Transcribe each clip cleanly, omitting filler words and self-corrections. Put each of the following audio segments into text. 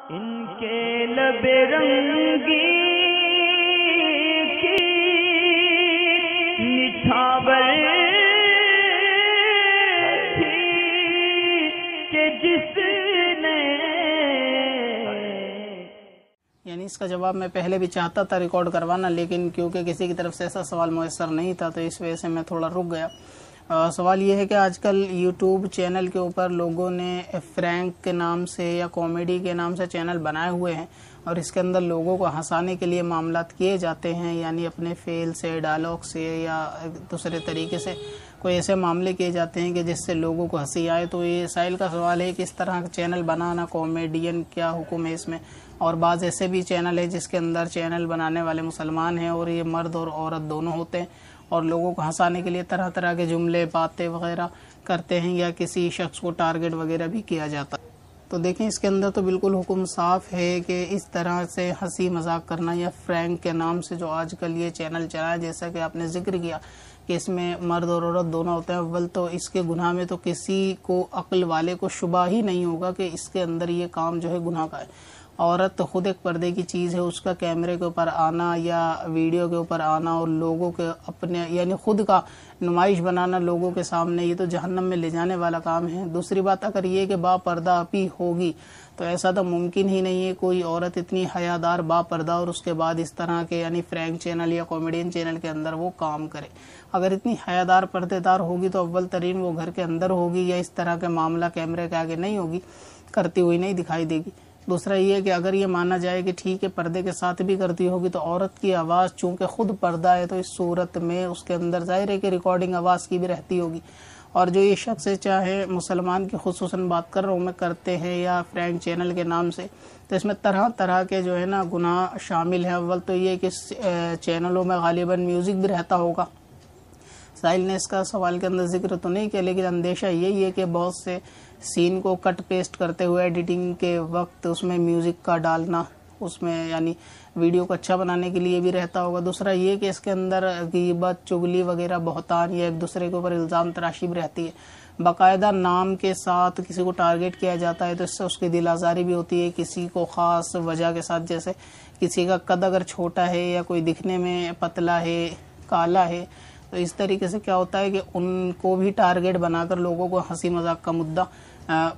ان کے لب رنگی کی نچھاور تھی کہ جس نے، یعنی اس کا جواب میں پہلے بھی چاہتا تھا ریکارڈ کروانا، لیکن کیونکہ کسی کی طرف سے ایسا سوال میسر نہیں تھا تو اس وجہ سے میں تھوڑا رک گیا۔ سوال یہ ہے کہ آج کل یوٹیوب چینل کے اوپر لوگوں نے فرینک کے نام سے یا کامیڈی کے نام سے چینل بنائے ہوئے ہیں، اور اس کے اندر لوگوں کو ہنسانے کے لیے معاملات کیے جاتے ہیں، یعنی اپنے فیل سے، ڈائلاگ سے یا دوسرے طریقے سے کوئی ایسے معاملے کیے جاتے ہیں کہ جس سے لوگوں کو ہنسی آئے۔ تو یہ سائل کا سوال ہے کہ اس طرح کا چینل بنانا کامیڈین کیا حکم ہے اس میں؟ اور بعض ایسے بھی چینل ہے جس کے اندر چینل بنانے والے مسلمان ہیں اور یہ مرد اور عورت دونوں ہوتے ہیں، اور لوگوں کو ہنسانے کے لیے طرح طرح کے جملے، باتیں وغیرہ کرتے ہیں، یا کسی شخص کو ٹارگٹ وغیرہ بھی کیا جاتا ہے۔ تو دیکھیں اس کے اندر تو بالکل حکم صاف ہے کہ اس طرح سے ہنسی مذاق کرنا، یا فرینک کے نام سے جو آج کل یہ چینل چلا ہے، جیسا کہ آپ نے ذکر کیا کہ اس میں مرد اور عورت دونوں ہوتے ہیں، اول تو اس کے گناہ میں تو کسی کو عقل والے کو شبہ ہی نہیں ہوگا کہ اس کے اندر یہ کام جو ہے گناہ کا ہے۔ عورت تو خود ایک پردے کی چیز ہے، اس کا کیمرے کے اوپر آنا یا ویڈیو کے اوپر آنا اور لوگوں کے اپنے یعنی خود کا نمائش بنانا لوگوں کے سامنے، یہ تو جہنم میں لے جانے والا کام ہے۔ دوسری بات اگر یہ کہ با پردہ اپی ہوگی تو ایسا تو ممکن ہی نہیں ہے کوئی عورت اتنی حیادار با پردہ اور اس کے بعد اس طرح کے یعنی فرینک چینل یا کامیڈین چینل کے اندر وہ کام کرے۔ اگر اتنی حیادار پردے دار ہوگی تو اول ترین وہ گھر کے اندر ہوگی، یا اس طرح کے معاملہ کیمرے کے آگے نہیں ہوگی، کرتی ہوئی نہیں دکھائی دے گی۔ دوسرا یہ ہے کہ اگر یہ مانا جائے کہ ٹھیک ہے پردے کے ساتھ بھی کرتی ہوگی تو عورت کی آواز چونکہ خود پردہ ہے تو اس صورت میں اس کے اندر ظاہر ہے کہ ریکارڈنگ آواز کی بھی رہتی ہوگی، اور جو یہ شخص چاہے مسلمان کی خصوصاً بات کر رہا ہوں میں کرتے ہیں یا فرینک چینل کے نام سے، تو اس میں طرح طرح کے جو ہے نا گناہ شامل ہیں۔ اول تو یہ کہ چینلوں میں غالباً میوزک بھی رہتا ہوگا۔ سائل نے اس کا سوال کے اندر ذکر تو نہیں کیا، لیکن اندیشہ یہی ہے کہ بہت سے سین کو کٹ پیسٹ کرتے ہوئے ایڈیٹنگ کے وقت اس میں میوزک کا ڈالنا، اس میں یعنی ویڈیو کو اچھا بنانے کے لیے بھی رہتا ہوگا۔ دوسرا یہ کہ اس کے اندر غیبت، چغلی وغیرہ، بہتان یا ایک دوسرے کے اوپر الزام تراشی بھی رہتی ہے۔ باقاعدہ نام کے ساتھ کسی کو ٹارگٹ کیا جاتا ہے تو اس سے اس کی دل آزاری بھی ہوتی ہے، کسی کو خاص وجہ کے ساتھ، جیسے کسی کا قد اگر چھوٹا ہے یا کوئی دکھنے میں پتلا ہے، کالا ہے، تو اس طریقے سے کیا ہوتا ہے کہ ان کو بھی ٹارگٹ بنا کر لوگوں کو ہنسی مذاق کا مدعا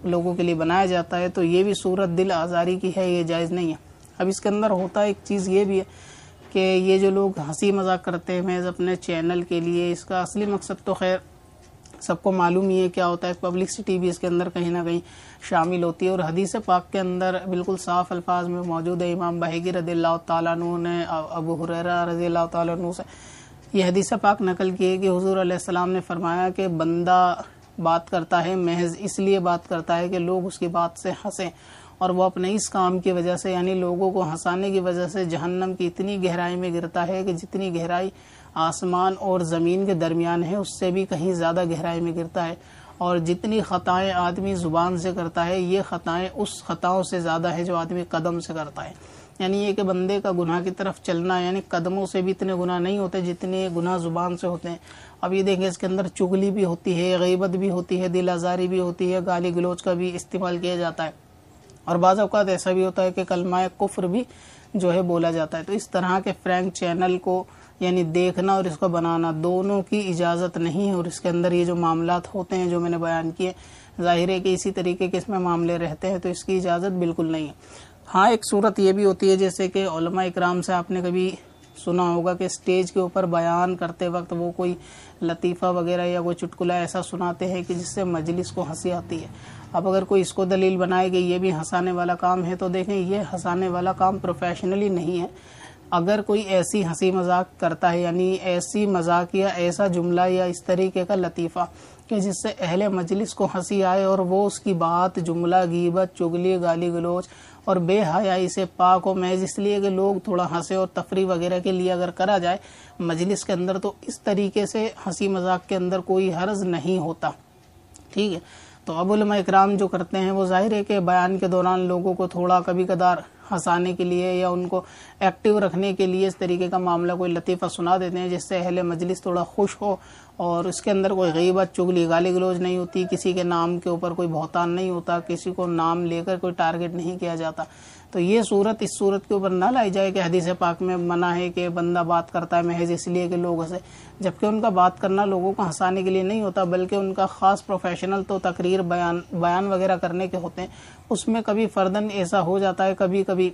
لوگوں کے لیے بنایا جاتا ہے، تو یہ بھی صورت دل آزاری کی ہے، یہ جائز نہیں ہے۔ اب اس کے اندر ہوتا ہے ایک چیز یہ بھی ہے کہ یہ جو لوگ ہنسی مذاق کرتے ہیں محض اپنے چینل کے لیے، اس کا اصلی مقصد تو خیر سب کو معلوم ہی ہے کیا ہوتا ہے، پبلسٹی بھی اس کے اندر کہیں نہ کہیں شامل ہوتی ہے۔ اور حدیث پاک کے اندر بالکل صاف الفاظ میں موجود ہے، امام بہقی رضی اللہ تعالیٰ عنہ نے ابو ہریرہ رضی اللہ تعالیٰ عنہ سے یہ حدیث پاک نقل کی ہے کہ حضور علیہ السلام نے فرمایا کہ بندہ بات کرتا ہے محض اس لیے بات کرتا ہے کہ لوگ اس کی بات سے ہنسیں، اور وہ اپنے اس کام کی وجہ سے یعنی لوگوں کو ہنسانے کی وجہ سے جہنم کی اتنی گہرائی میں گرتا ہے کہ جتنی گہرائی آسمان اور زمین کے درمیان ہے اس سے بھی کہیں زیادہ گہرائی میں گرتا ہے، اور جتنی خطائیں آدمی زبان سے کرتا ہے یہ خطائیں اس خطاؤں سے زیادہ ہے جو آدمی قدم سے کرتا ہے۔ یعنی یہ کہ بندے کا گناہ کی طرف چلنا یعنی قدموں سے بھی اتنے گناہ نہیں ہوتے جتنے گناہ زبان سے ہوتے ہیں۔ اب یہ دیکھیں اس کے اندر چغلی بھی ہوتی ہے، غیبت بھی ہوتی ہے، دل آزاری بھی ہوتی ہے، گالی گلوچ کا بھی استعمال کیا جاتا ہے، اور بعض اوقات ایسا بھی ہوتا ہے کہ کلمہ کفر بھی جو ہے بولا جاتا ہے۔ تو اس طرح کے فرینک چینل کو یعنی دیکھنا اور اس کو بنانا دونوں کی اجازت نہیں ہے، اور اس کے اندر یہ جو معاملات ہوتے ہیں جو میں نے بیان کیے، ظاہر ہے کہ اسی طریقے کے اس میں معاملے رہتے ہیں، تو اس کی اجازت بالکل نہیں ہے۔ ہاں ایک صورت یہ بھی ہوتی ہے جیسے کہ علماء اکرام سے آپ نے کبھی سنا ہوگا کہ اسٹیج کے اوپر بیان کرتے وقت وہ کوئی لطیفہ وغیرہ یا کوئی چٹکلا ایسا سناتے ہیں کہ جس سے مجلس کو ہنسی آتی ہے۔ اب اگر کوئی اس کو دلیل بنائے کہ یہ بھی ہنسانے والا کام ہے تو دیکھیں یہ ہنسانے والا کام پروفیشنلی نہیں ہے۔ اگر کوئی ایسی ہنسی مذاق کرتا ہے یعنی ایسی مذاق یا ایسا جملہ یا اس طریقے کا لطیفہ کہ جس سے اہل مجلس کو ہنسی آئے اور وہ اس کی بات، جملہ، غیبت، چغلی، گالی گلوچ اور بے حیائی سے پاک ہو، محض اس لیے کہ لوگ تھوڑا ہنسے اور تفریح وغیرہ کے لیے اگر کرا جائے مجلس کے اندر، تو اس طریقے سے ہنسی مذاق کے اندر کوئی حرج نہیں ہوتا، ٹھیک ہے۔ تو اب علماء اکرام جو کرتے ہیں وہ ظاہر ہے کہ بیان کے دوران لوگوں کو تھوڑا کبھی کبھار ہنسانے کے لیے یا ان کو ایکٹیو رکھنے کے لیے اس طریقے کا معاملہ کوئی لطیفہ سنا دیتے ہیں جس سے اہل مجلس تھوڑا خوش ہو، اور اس کے اندر کوئی غیبت، چغلی، گالی گلوچ نہیں ہوتی، کسی کے نام کے اوپر کوئی بہتان نہیں ہوتا، کسی کو نام لے کر کوئی ٹارگٹ نہیں کیا جاتا. تو یہ صورت اس صورت کے اوپر نہ لائی جائے کہ حدیث پاک میں منع ہے کہ بندہ بات کرتا ہے محض اس لیے کہ لوگ ہنسے، جبکہ ان کا بات کرنا لوگوں کو ہنسانے کے لیے نہیں ہوتا، بلکہ ان کا خاص پروفیشنل تو تقریر بیان وغیرہ کرنے کے ہوتے ہیں. اس میں کبھی فردن ایسا ہو جاتا ہے کبھی کبھی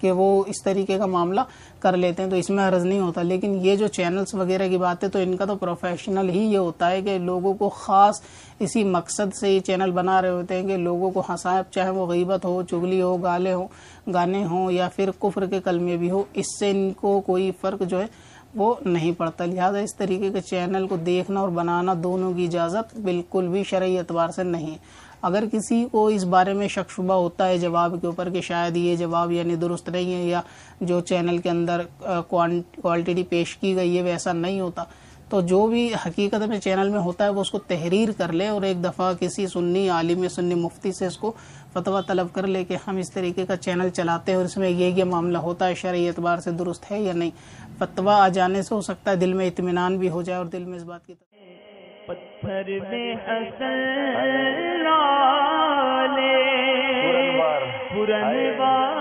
کہ وہ اس طریقے کا معاملہ کر لیتے ہیں، تو اس میں حرج نہیں ہوتا. لیکن یہ جو چینلز وغیرہ کی بات ہے تو ان کا تو پروفیشنل ہی یہ ہوتا ہے کہ لوگوں کو خاص اسی مقصد سے یہ چینل بنا رہے ہوتے ہیں کہ لوگوں کو ہنسائیں، چاہے وہ غیبت ہو، چغلی ہو، گانے ہوں یا پھر کفر کے کلمے بھی ہو، اس سے ان کو کوئی فرق جو ہے وہ نہیں پڑتا. لہٰذا اس طریقے کے چینل کو دیکھنا اور بنانا دونوں کی اجازت بالکل بھی شرعی اعتبار سے نہیں ہے. اگر کسی کو اس بارے میں شک شبہ ہوتا ہے جواب کے اوپر کہ شاید یہ جواب یعنی درست نہیں ہے یا جو چینل کے اندر کوالٹی پیش کی گئی ہے ویسا نہیں ہوتا، تو جو بھی حقیقت میں چینل میں ہوتا ہے وہ اس کو تحریر کر لے اور ایک دفعہ کسی سنی عالم سنی مفتی سے اس کو فتویٰ طلب کر لے کہ ہم اس طریقے کا چینل چلاتے ہیں اور اس میں یہ معاملہ ہوتا ہے، شرعی اعتبار سے درست ہے یا نہیں. فتویٰ آ جانے سے ہو سکتا ہے دل میں اطمینان بھی ہو جائے اور دل میں اس بات کی پتھر میں حسن لالے پرن بار